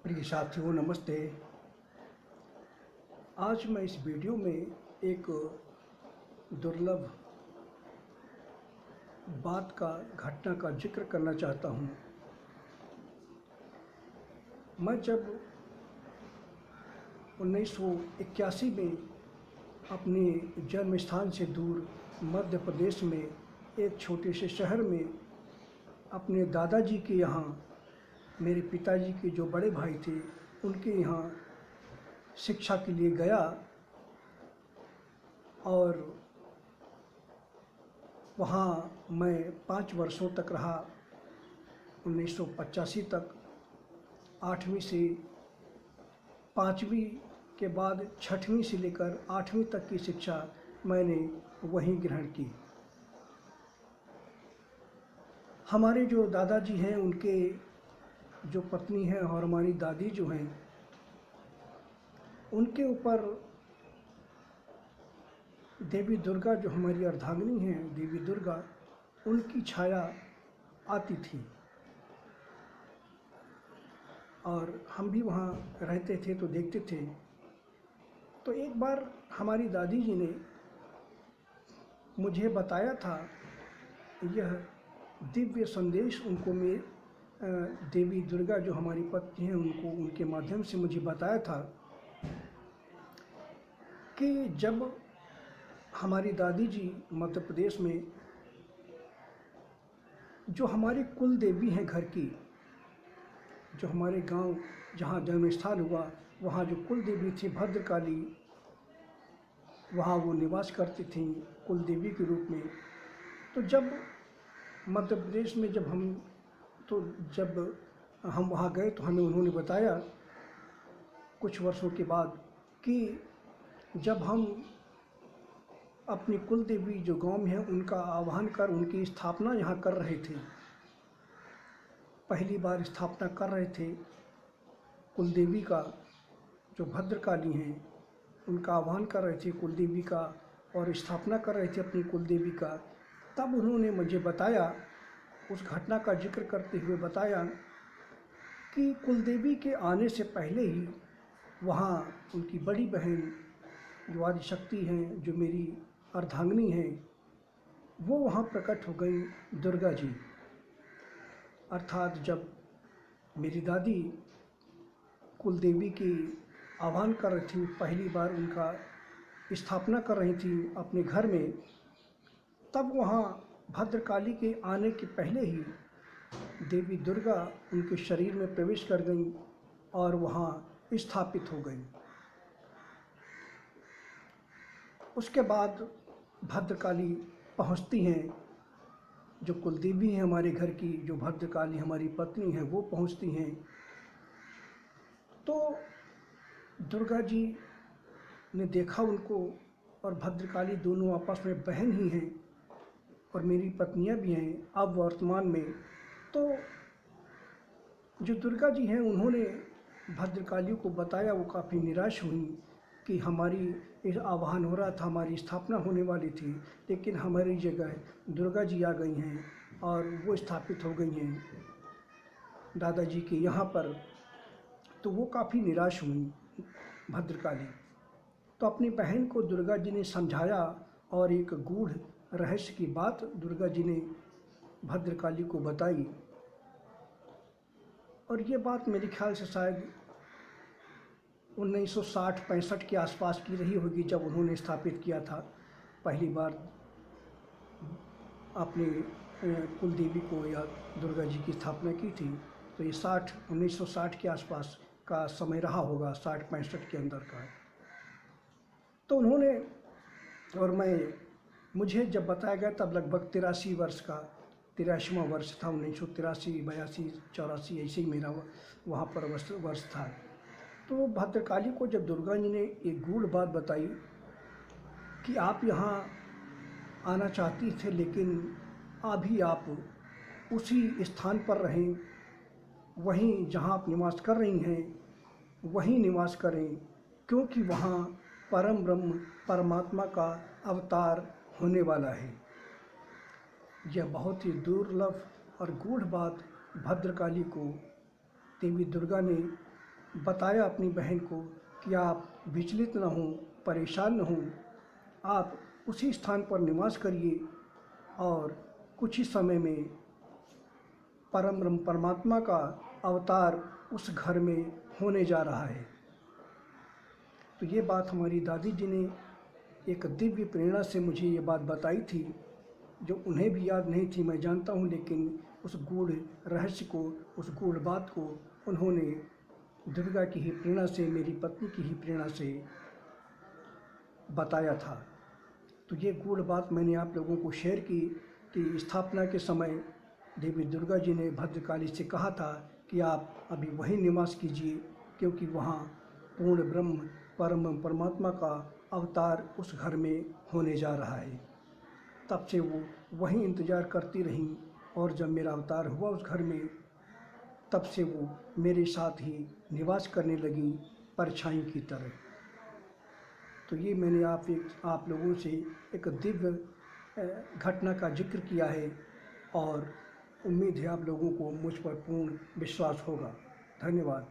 प्रिय साथियों नमस्ते। आज मैं इस वीडियो में एक दुर्लभ घटना का जिक्र करना चाहता हूँ। मैं जब 1981 में अपने जन्म स्थान से दूर मध्य प्रदेश में एक छोटे से शहर में अपने दादाजी के यहाँ, मेरे पिताजी के जो बड़े भाई थे उनके यहाँ शिक्षा के लिए गया और वहाँ मैं 5 वर्षों तक रहा। 1985 तक 8वीं से 5वीं के बाद 6वीं से लेकर 8वीं तक की शिक्षा मैंने वहीं ग्रहण की। हमारे जो दादाजी हैं उनके जो पत्नी हैं और हमारी दादी जो हैं उनके ऊपर देवी दुर्गा, जो हमारी अर्धांगिनी हैं देवी दुर्गा, उनकी छाया आती थी और हम भी वहाँ रहते थे तो देखते थे। तो एक बार हमारी दादी जी ने मुझे बताया था, यह दिव्य संदेश उनको देवी दुर्गा जो हमारी पत्नी हैं उनके माध्यम से मुझे बताया था कि जब हमारी दादी जी मध्य प्रदेश में जो हमारी कुल देवी हैं घर की, जो हमारे गांव जहां जन्म स्थान हुआ वहां जो कुल देवी थी भद्रकाली, वहां वो निवास करती थीं कुल देवी के रूप में। तो जब मध्य प्रदेश में जब हम वहाँ गए तो हमें उन्होंने बताया कुछ वर्षों के बाद कि जब हम अपनी कुल देवी जो गांव में है उनका आह्वान कर उनकी स्थापना यहाँ कर रहे थे, पहली बार स्थापना कर रहे थे कुल देवी का, जो भद्रकाली हैं उनका आह्वान कर रहे थे कुल देवी का और स्थापना कर रहे थे अपनी कुल देवी का। तब उन्होंने मुझे बताया, उस घटना का जिक्र करते हुए बताया कि कुलदेवी के आने से पहले ही वहाँ उनकी बड़ी बहन जो आदिशक्ति हैं, जो मेरी अर्धांगिनी हैं, वो वहाँ प्रकट हो गई, दुर्गा जी। अर्थात जब मेरी दादी कुलदेवी की आह्वान कर रही थी, पहली बार उनका स्थापना कर रही थी अपने घर में, तब वहाँ भद्रकाली के आने के पहले ही देवी दुर्गा उनके शरीर में प्रवेश कर गई और वहाँ स्थापित हो गई। उसके बाद भद्रकाली पहुँचती हैं, जो कुलदेवी हैं हमारे घर की, जो भद्रकाली हमारी पत्नी हैं, वो पहुँचती हैं। तो दुर्गा जी ने देखा उनको और भद्रकाली दोनों आपस में बहन ही हैं और मेरी पत्नियां भी हैं अब वर्तमान में। तो जो दुर्गा जी हैं उन्होंने भद्रकाली को बताया, वो काफ़ी निराश हुई कि हमारी इस आह्वान हो रहा था, हमारी स्थापना होने वाली थी, लेकिन हमारी जगह दुर्गा जी आ गई हैं और वो स्थापित हो गई हैं दादाजी के यहाँ पर। तो वो काफ़ी निराश हुई भद्रकाली। तो अपनी बहन को दुर्गा जी ने समझाया और एक गूढ़ रहस्य की बात दुर्गा जी ने भद्रकाली को बताई। और ये बात मेरे ख्याल से शायद 1960-65 के आसपास की रही होगी, जब उन्होंने स्थापित किया था पहली बार अपनी कुलदेवी को या दुर्गा जी की स्थापना की थी। तो ये 1960 के आसपास का समय रहा होगा, 60-65 के अंदर का। तो उन्होंने और मुझे जब बताया गया तब लगभग 83 वर्ष का 83वां वर्ष था। 1983, 82, 84 ऐसे ही मेरा वहाँ पर वर्ष था। तो भद्रकाली को जब दुर्गा जी ने एक गूढ़ बात बताई कि आप यहाँ आना चाहती थे, लेकिन अभी आप उसी स्थान पर रहें, वहीं जहाँ आप निवास कर रही हैं वहीं निवास करें, क्योंकि वहाँ परम ब्रह्म परमात्मा का अवतार होने वाला है। यह बहुत ही दुर्लभ और गूढ़ बात भद्रकाली को देवी दुर्गा ने बताया अपनी बहन को कि आप विचलित न हों, परेशान न हों, आप उसी स्थान पर निवास करिए और कुछ ही समय में परम ब्रह्म परमात्मा का अवतार उस घर में होने जा रहा है। तो ये बात हमारी दादी जी ने एक दिव्य प्रेरणा से मुझे ये बात बताई थी, जो उन्हें भी याद नहीं थी, मैं जानता हूँ, लेकिन उस गूढ़ रहस्य को, उस गूढ़ बात को उन्होंने दुर्गा की ही प्रेरणा से, मेरी पत्नी की ही प्रेरणा से बताया था। तो ये गूढ़ बात मैंने आप लोगों को शेयर की कि स्थापना के समय देवी दुर्गा जी ने भद्रकाली से कहा था कि आप अभी वहीं निवास कीजिए, क्योंकि वहाँ पूर्ण ब्रह्म परम परमात्मा का अवतार उस घर में होने जा रहा है। तब से वो वहीं इंतज़ार करती रहीं, और जब मेरा अवतार हुआ उस घर में, तब से वो मेरे साथ ही निवास करने लगी, परछाई की तरह। तो ये मैंने आप लोगों से एक दिव्य घटना का जिक्र किया है, और उम्मीद है आप लोगों को मुझ पर पूर्ण विश्वास होगा। धन्यवाद।